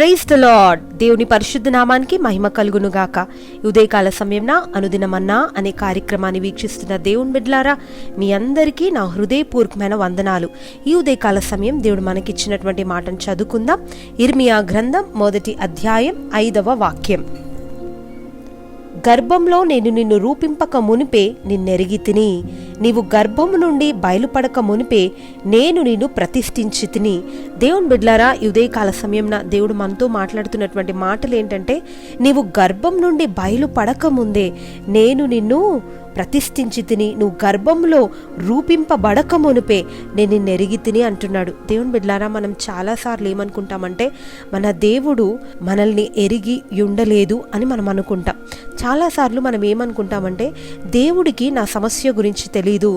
Praise the lord. దేవుని పరిశుద్ధ నామానికి మహిమ కలుగును గాక. ఉదయకాల సమయంన అనుదినమన్నా అనే కార్యక్రమాన్ని వీక్షిస్తున్న దేవుని బిడ్డలారా, మీ అందరికీ నా హృదయపూర్వకమైన వందనాలు. ఈ ఉదయకాల సమయం దేవుడు మనకిచ్చినటువంటి మాటను చదువుకుందాం. ఇర్మియా గ్రంథం 1వ అధ్యాయం 5వ వాక్యం. గర్భంలో నేను నిన్ను రూపింపక మునిపే నిన్నెరిగి తిని, నీవు గర్భము నుండి బయలుపడక మునిపే నేను నిన్ను ప్రతిష్ఠించి తిని. దేవుని బిడ్డలారా, ఈ ఉదయకాల సమయంన దేవుడు మనతో మాట్లాడుతున్నటువంటి మాటలు ఏంటంటే, నీవు గర్భం నుండి బయలుపడక ముందే నేను నిన్ను ప్రతిష్ఠించి తిని, నువ్వు గర్భంలో రూపింపబడక మునిపే నేను నిన్ను ఎరిగి తిని అంటున్నాడు. దేవుని బిడ్డలారా, మనం చాలాసార్లు ఏమనుకుంటామంటే, మన దేవుడు మనల్ని ఎరిగి ఉండలేదు అని మనం అనుకుంటాం. చాలాసార్లు మనం ఏమనుకుంటామంటే, దేవుడికి నా సమస్య గురించి తెలీదు,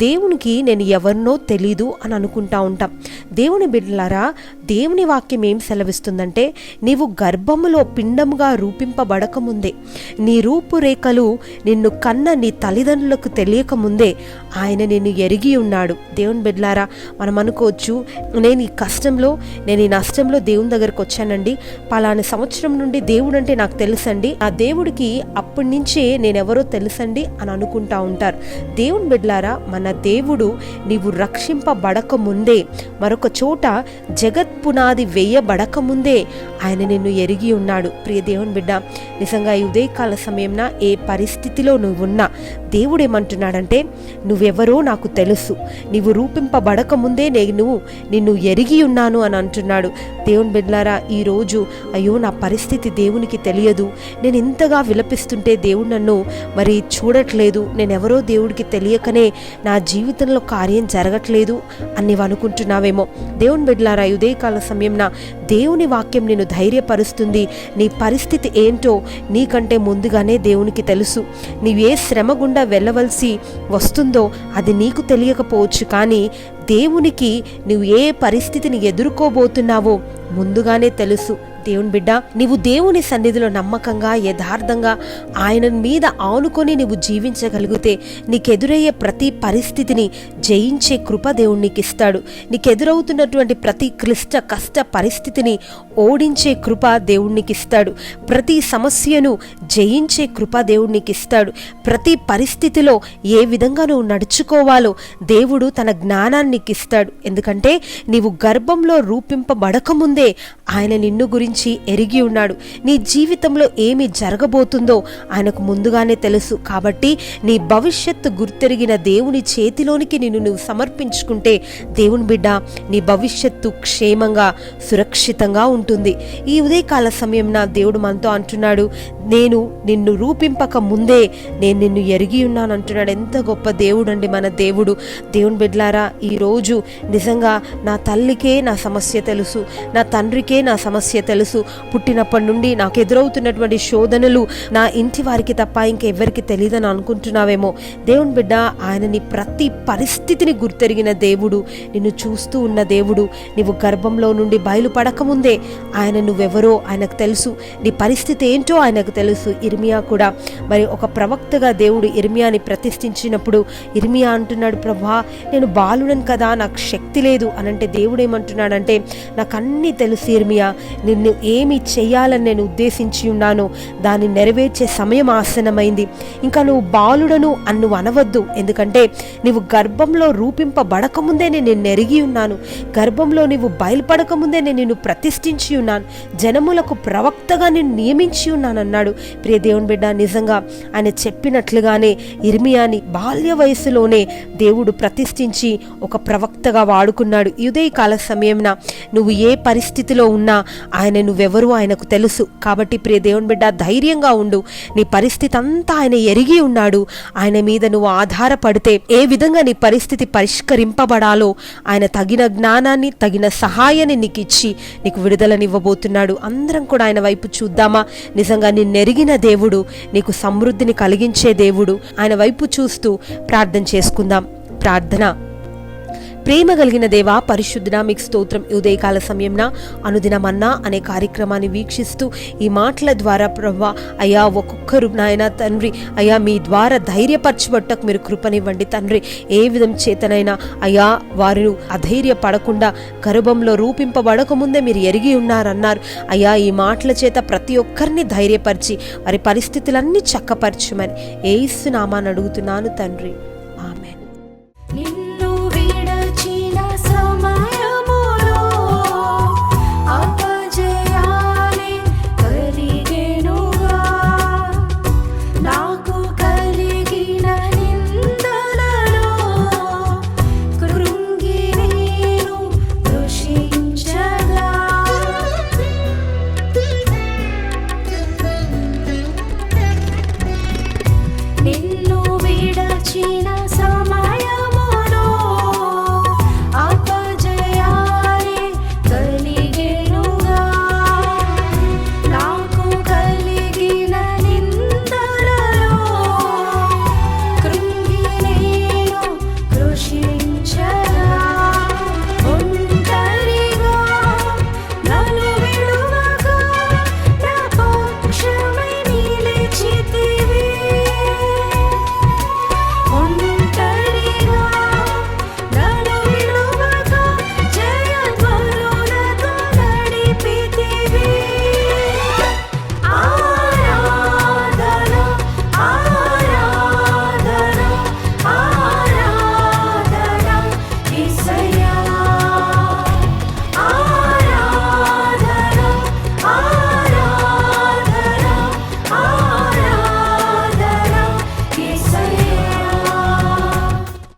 దేవునికి నేను ఎవరినో తెలీదు అని అనుకుంటా ఉంటాం. దేవుని బిడ్డలారా, దేవుని వాక్యం ఏం సెలవిస్తుందంటే, నీవు గర్భములో పిండముగా రూపింపబడక ముందే, నీ రూపురేఖలు నిన్ను కన్న నీ తల్లిదండ్రులకు తెలియక ముందే ఆయన నిన్ను ఎరిగి ఉన్నాడు. దేవుని బిడ్డలారా, మనం అనుకోవచ్చు, నేను ఈ కష్టంలో, నేను ఈ నష్టంలో దేవుని దగ్గరకు వచ్చానండి, పలానా సంవత్సరం నుండి దేవుడు అంటే నాకు తెలుసండి, ఆ దేవుడికి అప్పటి నుంచే నేనెవరో తెలుసండి అని అనుకుంటా ఉంటారు. దేవుని బిడ్డలారా, మన దేవుడు నీవు రక్షింపబడక ముందే, మరొక చోట జగత్ పునాది వేయబడక ముందే ఆయన నిన్ను ఎరిగి ఉన్నాడు. ప్రియ దేవుని బిడ్డ, నిజంగా ఈ ఉదయకాల సమయంన ఏ పరిస్థితిలో నువ్వున్నా దేవుడు ఏమంటున్నాడంటే, నువ్వెవరో నాకు తెలుసు, నీవు రూపింపబడక ముందే నేను నిన్ను ఎరిగి ఉన్నాను అని అంటున్నాడు. దేవుని బిడ్డలారా, ఈరోజు అయ్యో నా పరిస్థితి దేవునికి తెలియదు, నేను ఇంతగా విలపిస్తుంటే దేవుడు నన్ను మరి చూడట్లేదు, నేనెవరో దేవుడికి తెలియకనే నా జీవితంలో కార్యం జరగట్లేదు అని నీవు అనుకుంటున్నావేమో. దేవుని బిడ్డలారా, ఉదయకాల సమయంన దేవుని వాక్యం నిన్ను ధైర్యపరుస్తుంది. నీ పరిస్థితి ఏంటో నీకంటే ముందుగానే దేవునికి తెలుసు. నీవు ఏ శ్రమ గుండా వెళ్ళవలసి వస్తుందో అది నీకు తెలియకపోవచ్చు, కానీ దేవునికి నువ్వు ఏ పరిస్థితిని ఎదుర్కోబోతున్నావో ముందుగానే తెలుసు. దేవుని బిడ్డ, నీవు దేవుని సన్నిధిలో నమ్మకంగా, యథార్థంగా ఆయన మీద ఆనుకొని నీవు జీవించగలిగితే నీకెదురయ్యే ప్రతి పరిస్థితిని జయించే కృప దేవుడు నీకు ఇస్తాడు. నీకెదురవుతున్నటువంటి ప్రతి క్లిష్ట కష్ట పరిస్థితిని ఓడించే కృప దేవుడు నీకు ఇస్తాడు. ప్రతి సమస్యను జయించే కృప దేవుడు నీకు ఇస్తాడు. ప్రతి పరిస్థితిలో ఏ విధంగా నువ్వు నడుచుకోవాలో దేవుడు తన జ్ఞానాన్ని నీకు ఇస్తాడు. ఎందుకంటే నీవు గర్భంలో రూపింపబడకముందే ఆయన నిన్ను గురించి ఎరిగి ఉన్నాడు. నీ జీవితంలో ఏమి జరగబోతుందో ఆయనకు ముందుగానే తెలుసు. కాబట్టి నీ భవిష్యత్తు గుర్తెరిగిన దేవుని చేతిలోనికి నిన్ను నువ్వు సమర్పించుకుంటే, దేవుని బిడ్డ, నీ భవిష్యత్తు క్షేమంగా, సురక్షితంగా ఉంటుంది. ఈ ఉదయకాల సమయం నా దేవుడు మనతో అంటున్నాడు, నేను నిన్ను రూపింపక ముందే నేను నిన్ను ఎరిగి ఉన్నాను అంటున్నాడు. ఎంత గొప్ప దేవుడు అండి మన దేవుడు. దేవుని బిడ్డలారా, ఈరోజు నిజంగా నా తల్లికే నా సమస్య తెలుసు, నా తండ్రికే నా సమస్య తెలుసు, పుట్టినప్పటి నుండి నాకు ఎదురవుతున్నటువంటి శోధనలు నా ఇంటి వారికి తప్ప ఇంకెవ్వరికి తెలియదని అనుకుంటున్నావేమో. దేవుని బిడ్డ, ఆయన నీ ప్రతి పరిస్థితిని గుర్తెరిగిన దేవుడు, నిన్ను చూస్తూ ఉన్న దేవుడు. నీవు గర్భంలో నుండి బయలుపడకముందే ఆయన నువ్వెవరో ఆయనకు తెలుసు, నీ పరిస్థితి ఏంటో ఆయనకు తెలుసు. ఇర్మియా కూడా మరి ఒక ప్రవక్తగా దేవుడు ఇర్మియాని ప్రతిష్ఠించినప్పుడు ఇర్మియా అంటున్నాడు, ప్రభా నేను బాలుడను కదా, నాకు శక్తి లేదు అనంటే దేవుడు ఏమంటున్నాడంటే, నాకు అన్నీ తెలుసు ఇర్మియా, నిన్ను ఏమి చెయ్యాలని నేను ఉద్దేశించి ఉన్నాను, దాన్ని నెరవేర్చే సమయం ఆసన్నమైంది. ఇంకా నువ్వు బాలుడను అని నువ్వు అనవద్దు, ఎందుకంటే నీవు గర్భంలో రూపింపబడకముందే నేను నిన్ను ఎరిగి ఉన్నాను, గర్భంలో నీవు బయలుపడకముందే నేను నిన్ను ప్రతిష్ఠించి ఉన్నాను, జనములకు ప్రవక్తగా నేను నియమించి ఉన్నాను అన్నాడు. ప్రియ దేవుని బిడ్డ, నిజంగా ఆయన చెప్పినట్లుగానే ఇర్మియాని బాల్య వయసులోనే దేవుడు ప్రతిష్ఠించి ఒక ప్రవక్తగా వాడుకున్నాడు. ఉదయకాల సమయంన నువ్వు ఏ పరిస్థితిలో ఉన్నా ఆయన నువ్వెవరు ఆయనకు తెలుసు. కాబట్టి ప్రియ దేవుని బిడ్డ, ధైర్యంగా ఉండు. నీ పరిస్థితి అంతా ఆయన ఎరిగి ఉన్నాడు. ఆయన మీద నువ్వు ఆధారపడితే ఏ విధంగా నీ పరిస్థితి పరిష్కరింపబడాలో ఆయన తగిన జ్ఞానాన్ని, తగిన సహాయాన్ని నీకు ఇచ్చి నీకు విడుదలనివ్వబోతున్నాడు. అందరం కూడా ఆయన వైపు చూద్దామా? నిజంగా నిన్నెరిగిన దేవుడు, నీకు సమృద్ధిని కలిగించే దేవుడు. ఆయన వైపు చూస్తూ ప్రార్థన చేసుకుందాం. ప్రార్థన. ప్రేమ కలిగిన దేవా, పరిశుద్ధుడా, మీకు స్తోత్రం. ఈ ఉదయకాల సమయంన అనుదినమన్నా అనే కార్యక్రమాన్ని వీక్షిస్తూ ఈ మాటల ద్వారా ప్రభువా అయ్యా ఒక్కొక్కరు నాయన తండ్రి అయ్యా మీ ద్వారా ధైర్యపరచబట్టకు మీరు కృపనివ్వండి తండ్రి. ఏ విధం చేతనైనా అయ్యా వారు అధైర్యపడకుండా గర్భంలో రూపింపబడక ముందే మీరు ఎరిగి ఉన్నారన్నారు అయ్యా. ఈ మాటల చేత ప్రతి ఒక్కరిని ధైర్యపరిచి వారి పరిస్థితులన్నీ చక్కపరచమని యేసు నామాన్ని అడుగుతున్నాను తండ్రి. ఆమేన్. నిన్ను విడచిన